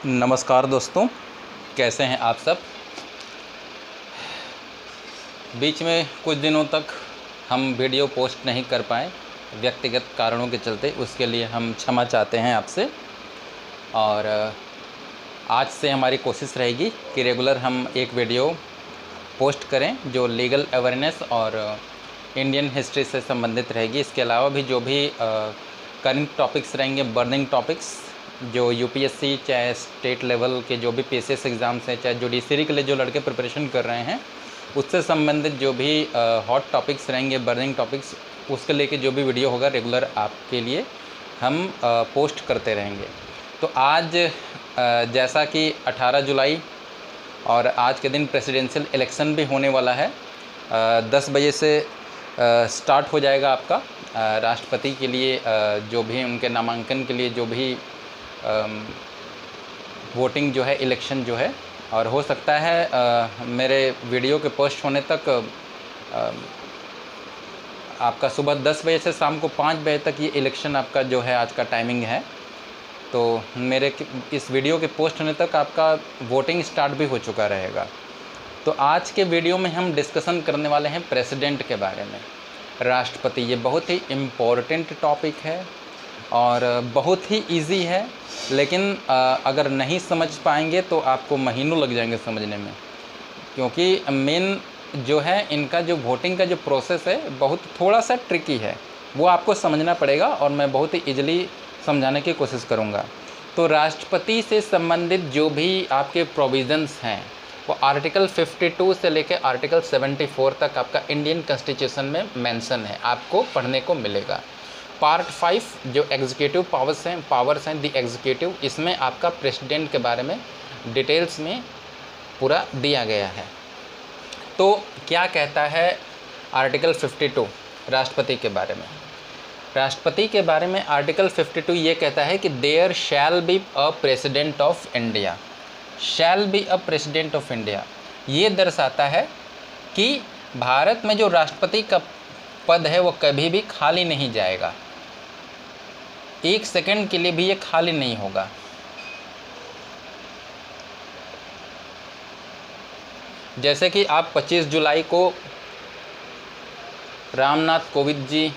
नमस्कार दोस्तों, कैसे हैं आप सब। बीच में कुछ दिनों तक हम वीडियो पोस्ट नहीं कर पाए व्यक्तिगत कारणों के चलते, उसके लिए हम क्षमा चाहते हैं आपसे। और आज से हमारी कोशिश रहेगी कि रेगुलर हम एक वीडियो पोस्ट करें जो लीगल अवेयरनेस और इंडियन हिस्ट्री से संबंधित रहेगी। इसके अलावा भी जो भी करंट टॉपिक्स रहेंगे, बर्निंग टॉपिक्स जो यूपीएससी चाहे स्टेट लेवल के जो भी पीसीएस एग्ज़ाम्स हैं, चाहे जुडिशरी के लिए जो लड़के प्रिपरेशन कर रहे हैं, उससे संबंधित जो भी हॉट टॉपिक्स रहेंगे, बर्निंग टॉपिक्स, उसके लेके जो भी वीडियो होगा रेगुलर आपके लिए हम पोस्ट करते रहेंगे। तो आज जैसा कि 18 जुलाई और आज के दिन प्रेसिडेंशियल इलेक्शन भी होने वाला है। 10 बजे से स्टार्ट हो जाएगा आपका राष्ट्रपति के लिए जो भी उनके नामांकन के लिए जो भी वोटिंग जो है, इलेक्शन जो है। और हो सकता है मेरे वीडियो के पोस्ट होने तक आपका सुबह 10 बजे से शाम को 5 बजे तक ये इलेक्शन आपका जो है आज का टाइमिंग है। तो मेरे इस वीडियो के पोस्ट होने तक आपका वोटिंग स्टार्ट भी हो चुका रहेगा। तो आज के वीडियो में हम डिस्कशन करने वाले हैं प्रेसिडेंट के बारे में, राष्ट्रपति। ये बहुत ही इम्पोर्टेंट टॉपिक है और बहुत ही इजी है, लेकिन अगर नहीं समझ पाएंगे तो आपको महीनों लग जाएंगे समझने में, क्योंकि मेन जो है इनका जो वोटिंग का जो प्रोसेस है बहुत थोड़ा सा ट्रिकी है, वो आपको समझना पड़ेगा और मैं बहुत ही ईजिली समझाने की कोशिश करूँगा। तो राष्ट्रपति से संबंधित जो भी आपके प्रोविज़न्स हैं वो आर्टिकल 52 से लेकर आर्टिकल 74 तक आपका इंडियन कॉन्स्टिट्यूशन में मेंशन है, आपको पढ़ने को मिलेगा। पार्ट 5 जो एग्जीक्यूटिव पावर्स हैं दी एग्जीक्यूटिव, इसमें आपका प्रेसिडेंट के बारे में डिटेल्स में पूरा दिया गया है। तो क्या कहता है आर्टिकल 52 राष्ट्रपति के बारे में? राष्ट्रपति के बारे में आर्टिकल 52 ये कहता है कि there shall be a president of India. Shall be a president of India ये दर्शाता है कि भारत में जो राष्ट्रपति का पद है वो कभी भी खाली नहीं जाएगा, एक सेकंड के लिए भी ये खाली नहीं होगा। जैसे कि आप 25 जुलाई को रामनाथ कोविंद जी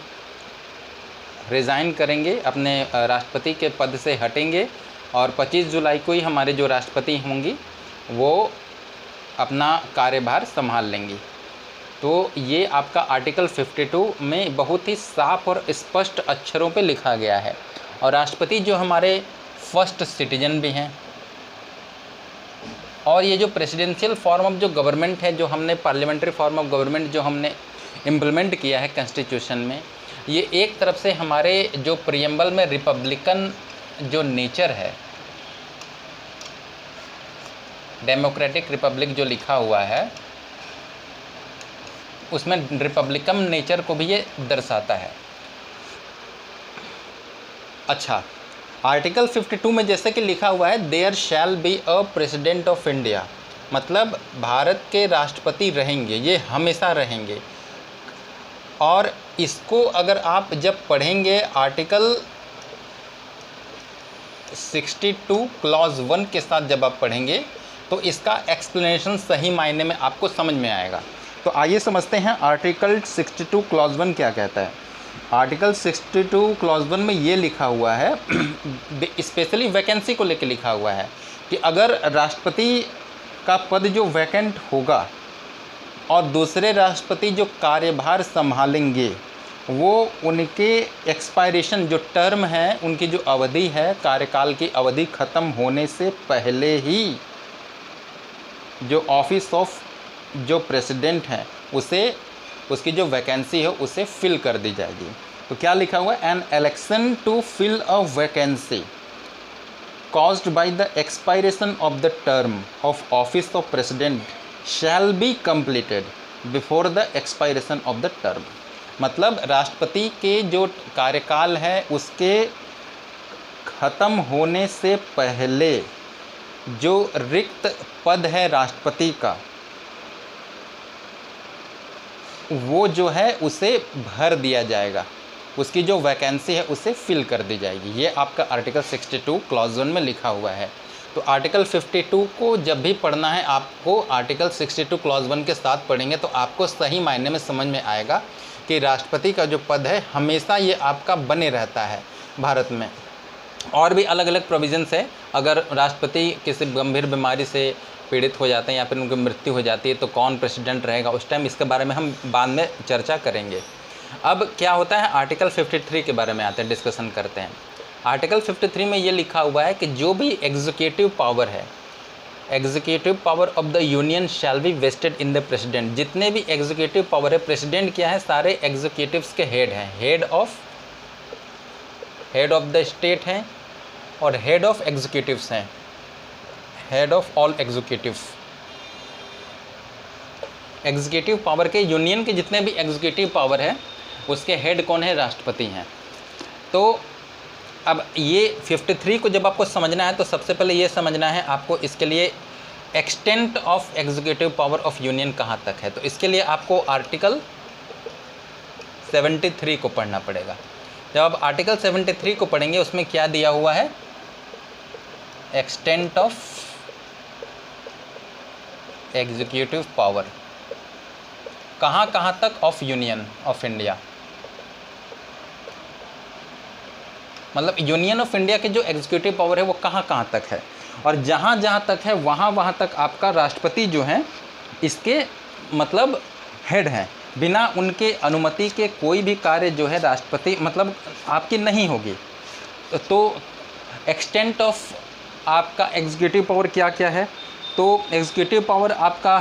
रिज़ाइन करेंगे, अपने राष्ट्रपति के पद से हटेंगे और 25 जुलाई को ही हमारे जो राष्ट्रपति होंगी वो अपना कार्यभार संभाल लेंगी। तो ये आपका आर्टिकल 52 में बहुत ही साफ और स्पष्ट अक्षरों पे लिखा गया है। और राष्ट्रपति जो हमारे फर्स्ट सिटीजन भी हैं, और ये जो प्रेसिडेंशियल फॉर्म ऑफ जो गवर्नमेंट है, जो हमने पार्लियामेंट्री फॉर्म ऑफ गवर्नमेंट जो हमने इम्प्लीमेंट किया है कॉन्स्टिट्यूशन में, ये एक तरफ से हमारे जो प्रीएम्बल में रिपब्लिकन जो नेचर है, डेमोक्रेटिक रिपब्लिक जो लिखा हुआ है, उसमें रिपब्लिकन नेचर को भी ये दर्शाता है। अच्छा, आर्टिकल 52 में जैसे कि लिखा हुआ है there shall be a president of India, मतलब भारत के राष्ट्रपति रहेंगे, ये हमेशा रहेंगे। और इसको अगर आप जब पढ़ेंगे आर्टिकल 62 क्लॉज 1 के साथ जब आप पढ़ेंगे तो इसका एक्सप्लेनेशन सही मायने में आपको समझ में आएगा। तो आइए समझते हैं आर्टिकल 62 क्लॉज 1 क्या कहता है। आर्टिकल 62 क्लॉज 1 में ये लिखा हुआ है, स्पेशली वैकेंसी को लेकर लिखा हुआ है कि अगर राष्ट्रपति का पद जो वैकेंट होगा और दूसरे राष्ट्रपति जो कार्यभार संभालेंगे वो उनके एक्सपायरेशन जो टर्म है, उनकी जो अवधि है, कार्यकाल की अवधि ख़त्म होने से पहले ही जो ऑफिस ऑफ जो प्रेसिडेंट है उसे, उसकी जो वैकेंसी है उसे फिल कर दी जाएगी। तो क्या लिखा हुआ है? An election to fill a vacancy caused by the expiration of the term of office of president shall be completed before the expiration of the term. मतलब राष्ट्रपति के जो कार्यकाल है उसके ख़त्म होने से पहले जो रिक्त पद है राष्ट्रपति का, वो जो है उसे भर दिया जाएगा, उसकी जो वैकेंसी है उसे फिल कर दी जाएगी। ये आपका आर्टिकल 62 क्लॉज 1 में लिखा हुआ है। तो आर्टिकल 52 को जब भी पढ़ना है आपको आर्टिकल 62 क्लॉज 1 के साथ पढ़ेंगे तो आपको सही मायने में समझ में आएगा कि राष्ट्रपति का जो पद है हमेशा ये आपका बने रहता है भारत में। और भी अलग अलग प्रोविजंस है, अगर राष्ट्रपति किसी गंभीर बीमारी से पीड़ित हो जाते हैं या फिर उनकी मृत्यु हो जाती है तो कौन प्रेसिडेंट रहेगा उस टाइम, इसके बारे में हम बाद में चर्चा करेंगे। अब क्या होता है, आर्टिकल 53 के बारे में आते हैं, डिस्कशन करते हैं। आर्टिकल 53 में ये लिखा हुआ है कि जो भी एग्जीक्यूटिव पावर है, executive power of the union shall be vested in the president. जितने भी एग्जीक्यूटिव पावर है, प्रेसिडेंट क्या है, सारे एग्जीक्यूटिव्स के हेड हैं, हेड ऑफ द स्टेट हैं और हेड ऑफ एग्जीक्यूटिव्स हैं, head of all executives. Executive power के यूनियन के जितने भी एग्जीक्यूटिव पावर है उसके हेड कौन है, राष्ट्रपति हैं। तो अब ये 53 को जब आपको समझना है तो सबसे पहले ये समझना है आपको इसके लिए extent of executive power of union कहाँ तक है। तो इसके लिए आपको आर्टिकल 73 को पढ़ना पड़ेगा। जब आप आर्टिकल 73 को पढ़ेंगे उसमें क्या दिया हुआ है, एक्सटेंट ऑफ एग्जीक्यूटिव पावर कहाँ कहाँ तक ऑफ यूनियन ऑफ इंडिया, मतलब यूनियन ऑफ इंडिया के जो एग्जीक्यूटिव पावर है वो कहाँ कहाँ तक है, और जहाँ जहाँ तक है वहाँ वहाँ तक आपका राष्ट्रपति जो है इसके मतलब हेड हैं। बिना उनके अनुमति के कोई भी कार्य जो है राष्ट्रपति मतलब आपकी नहीं होगी। तो एक्सटेंट ऑफ आपका एग्जीक्यूटिव पावर क्या क्या है, तो एग्जीक्यूटिव पावर आपका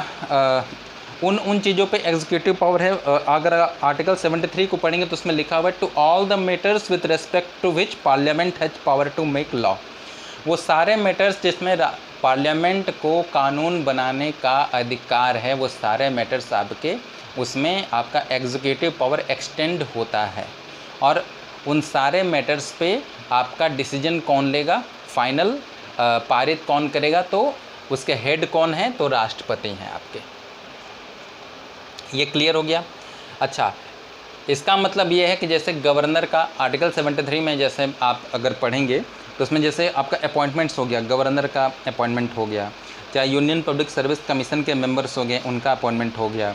उन चीज़ों पे एग्जीक्यूटिव पावर है। अगर आर्टिकल 73 को पढ़ेंगे तो उसमें लिखा हुआ है to all the matters with respect to which parliament has power to make law. वो सारे मैटर्स जिसमें पार्लियामेंट को कानून बनाने का अधिकार है, वो सारे मैटर्स आपके उसमें आपका एग्जीक्यूटिव पावर एक्सटेंड होता है। और उन सारे मैटर्स पे आपका डिसीजन कौन लेगा, फाइनल पारित कौन करेगा, तो उसके हेड कौन है, तो राष्ट्रपति हैं आपके। ये क्लियर हो गया। अच्छा, इसका मतलब ये है कि जैसे गवर्नर का आर्टिकल 73 में जैसे आप अगर पढ़ेंगे तो उसमें जैसे आपका अपॉइंटमेंट्स हो गया, गवर्नर का अपॉइंटमेंट हो गया, चाहे यूनियन पब्लिक सर्विस कमीशन के मेंबर्स हो गए उनका अपॉइंटमेंट हो गया,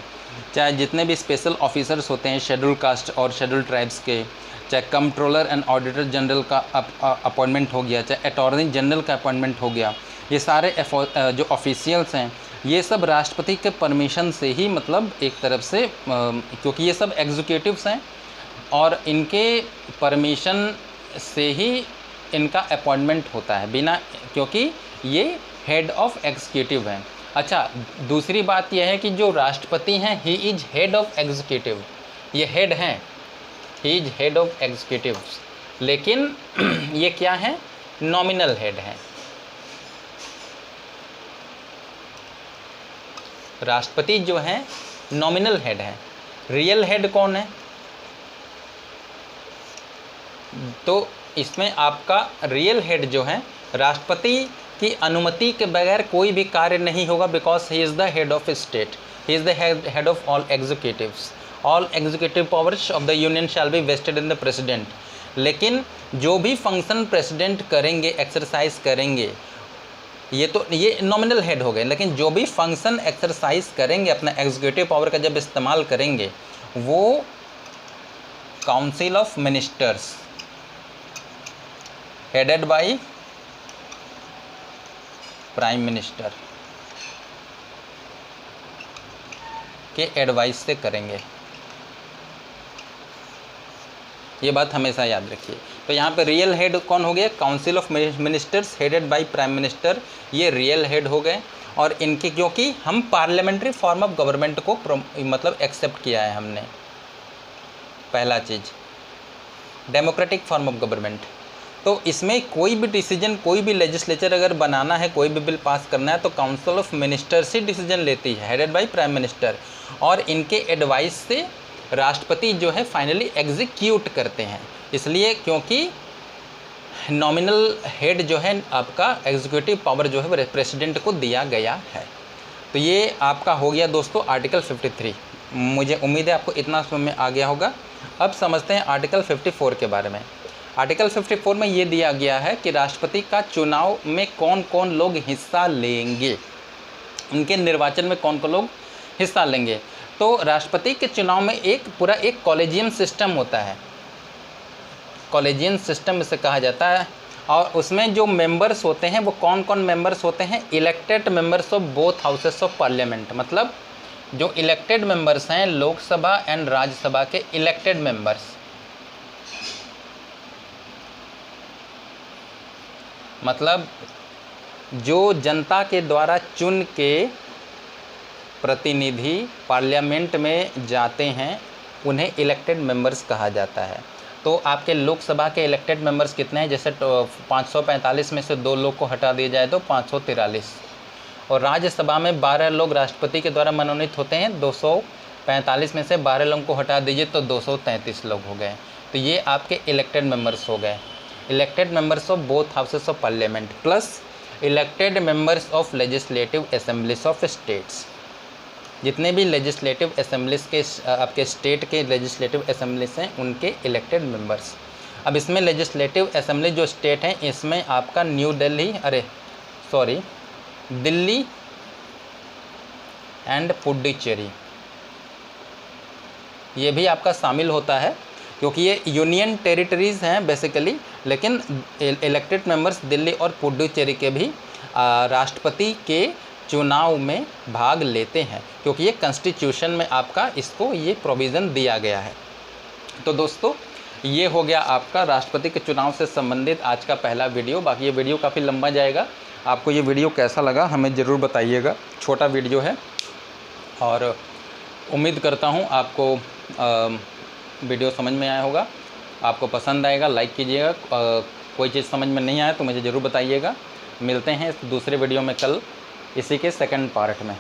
चाहे जितने भी स्पेशल ऑफिसर्स होते हैं शेड्यूल कास्ट और शेड्यूल ट्राइब्स के, चाहे कंट्रोलर एंड ऑडिटर जनरल का अपॉइंटमेंट हो गया, चाहे अटॉर्नी जनरल का अपॉइंटमेंट हो गया, ये सारे जो ऑफिशियल्स हैं ये सब राष्ट्रपति के परमिशन से ही, मतलब एक तरफ से क्योंकि ये सब एग्जीक्यूटिव्स हैं और इनके परमिशन से ही इनका अपॉइंटमेंट होता है, बिना, क्योंकि ये हेड ऑफ एग्जीक्यूटिव हैं। अच्छा, दूसरी बात यह है कि जो राष्ट्रपति हैं he is head of executive, ये हेड हैं, he is head of executive, लेकिन ये क्या है, नॉमिनल हेड हैं। राष्ट्रपति जो हैं नॉमिनल हेड हैं, रियल हेड कौन है, तो इसमें आपका रियल हेड जो है राष्ट्रपति की अनुमति के बगैर कोई भी कार्य नहीं होगा, because he is the head of state, he is the head of all executives, all executive powers of the union shall be vested in the president. लेकिन जो भी फंक्शन प्रेसिडेंट करेंगे, एक्सरसाइज करेंगे, ये नॉमिनल हेड हो गए, लेकिन जो भी फंक्शन एक्सरसाइज करेंगे अपना एग्जीक्यूटिव पावर का जब इस्तेमाल करेंगे वो council of ministers headed by prime minister के एडवाइस से करेंगे। ये बात हमेशा याद रखिए। तो यहाँ पे रियल हेड कौन हो गया, council of ministers headed by prime minister, ये रियल हेड हो गए। और इनके, क्योंकि हम पार्लियामेंट्री फॉर्म ऑफ गवर्नमेंट को मतलब एक्सेप्ट किया है हमने, पहला चीज़ डेमोक्रेटिक फॉर्म ऑफ गवर्नमेंट, तो इसमें कोई भी डिसीजन, कोई भी लेजिस्लेचर अगर बनाना है, कोई भी बिल पास करना है तो council of ministers he decision लेती है, हेडेड बाय प्राइम मिनिस्टर, और इनके एडवाइस से राष्ट्रपति जो है फाइनली एग्जीक्यूट करते हैं। इसलिए क्योंकि नॉमिनल हेड जो है आपका एग्जीक्यूटिव पावर जो है प्रेसिडेंट को दिया गया है। तो ये आपका हो गया दोस्तों आर्टिकल 53। मुझे उम्मीद है आपको इतना समझ में आ गया होगा। अब समझते हैं आर्टिकल 54 के बारे में। आर्टिकल 54 में ये दिया गया है कि राष्ट्रपति का चुनाव में कौन कौन लोग हिस्सा लेंगे, उनके निर्वाचन में कौन कौन लोग हिस्सा लेंगे। तो राष्ट्रपति के चुनाव में एक कॉलेजियम सिस्टम होता है, कॉलेजियम सिस्टम इसे कहा जाता है। और उसमें जो मेंबर्स होते हैं वो कौन कौन मेंबर्स होते हैं, elected members of both houses of parliament, मतलब जो इलेक्टेड मेंबर्स हैं लोकसभा एंड राज्यसभा के इलेक्टेड मेंबर्स, मतलब जो जनता के द्वारा चुन के प्रतिनिधि पार्लियामेंट में जाते हैं उन्हें इलेक्टेड मेंबर्स कहा जाता है। तो आपके लोकसभा के इलेक्टेड मेंबर्स कितने हैं, जैसे 545 में से 2 लोग को हटा दिया जाए तो 543, और राज्यसभा में 12 लोग राष्ट्रपति के द्वारा मनोनीत होते हैं, 245 में से 12 लोगों को हटा दीजिए तो 233 लोग हो गए। तो ये आपके इलेक्टेड मेंबर्स हो गए, elected members of both houses of parliament plus elected members of legislative assemblies of states. जितने भी लेजिस्लेटिव असेंबलीज के आपके स्टेट के लेजिस्लेटिव असेंबलीज हैं उनके इलेक्टेड मेंबर्स। अब इसमें लेजिस्लेटिव असेंबली जो स्टेट हैं इसमें आपका दिल्ली एंड पुडुचेरी ये भी आपका शामिल होता है, क्योंकि ये यूनियन टेरिटरीज़ हैं बेसिकली, लेकिन इलेक्टेड मेंबर्स दिल्ली और पुडुचेरी के भी राष्ट्रपति के चुनाव में भाग लेते हैं, क्योंकि ये कॉन्स्टिट्यूशन में आपका इसको ये प्रोविज़न दिया गया है। तो दोस्तों ये हो गया आपका राष्ट्रपति के चुनाव से संबंधित आज का पहला वीडियो। बाकी ये वीडियो काफ़ी लंबा जाएगा, आपको ये वीडियो कैसा लगा हमें ज़रूर बताइएगा। छोटा वीडियो है और उम्मीद करता हूँ आपको वीडियो समझ में आया होगा, आपको पसंद आएगा, लाइक कीजिएगा। कोई चीज़ समझ में नहीं आया तो मुझे ज़रूर बताइएगा। मिलते हैं इस दूसरे वीडियो में कल इसी के सेकंड पार्ट में।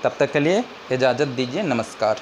तब तक के लिए इजाज़त दीजिए, नमस्कार।